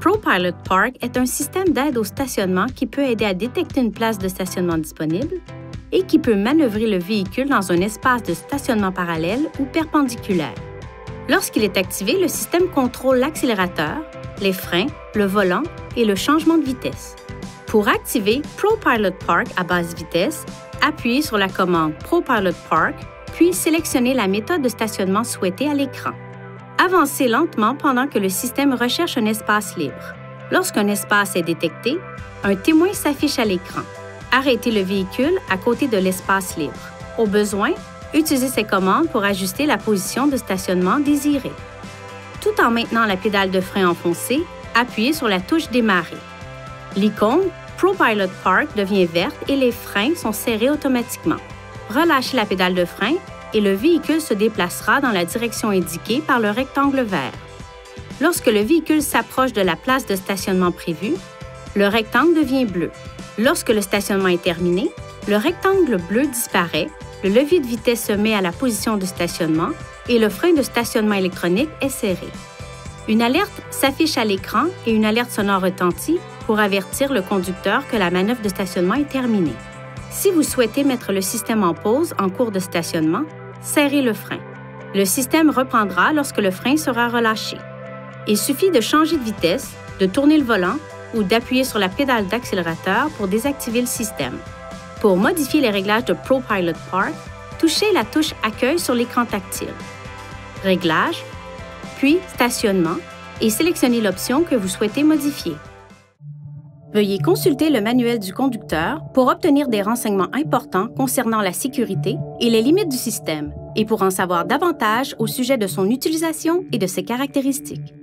ProPilot Park est un système d'aide au stationnement qui peut aider à détecter une place de stationnement disponible et qui peut manœuvrer le véhicule dans un espace de stationnement parallèle ou perpendiculaire. Lorsqu'il est activé, le système contrôle l'accélérateur, les freins, le volant et le changement de vitesse. Pour activer ProPilot Park à basse vitesse, appuyez sur la commande ProPilot Park, puis sélectionnez la méthode de stationnement souhaitée à l'écran. Avancez lentement pendant que le système recherche un espace libre. Lorsqu'un espace est détecté, un témoin s'affiche à l'écran. Arrêtez le véhicule à côté de l'espace libre. Au besoin, utilisez ces commandes pour ajuster la position de stationnement désirée. Tout en maintenant la pédale de frein enfoncée, appuyez sur la touche Démarrer. L'icône ProPilot Park devient verte et les freins sont serrés automatiquement. Relâchez la pédale de frein et le véhicule se déplacera dans la direction indiquée par le rectangle vert. Lorsque le véhicule s'approche de la place de stationnement prévue, le rectangle devient bleu. Lorsque le stationnement est terminé, le rectangle bleu disparaît, le levier de vitesse se met à la position de stationnement et le frein de stationnement électronique est serré. Une alerte s'affiche à l'écran et une alerte sonore retentit pour avertir le conducteur que la manœuvre de stationnement est terminée. Si vous souhaitez mettre le système en pause en cours de stationnement, serrez le frein. Le système reprendra lorsque le frein sera relâché. Il suffit de changer de vitesse, de tourner le volant ou d'appuyer sur la pédale d'accélérateur pour désactiver le système. Pour modifier les réglages de ProPilot Park, touchez la touche Accueil sur l'écran tactile. Réglages, puis Stationnement et sélectionnez l'option que vous souhaitez modifier. Veuillez consulter le manuel du conducteur pour obtenir des renseignements importants concernant la sécurité et les limites du système et pour en savoir davantage au sujet de son utilisation et de ses caractéristiques.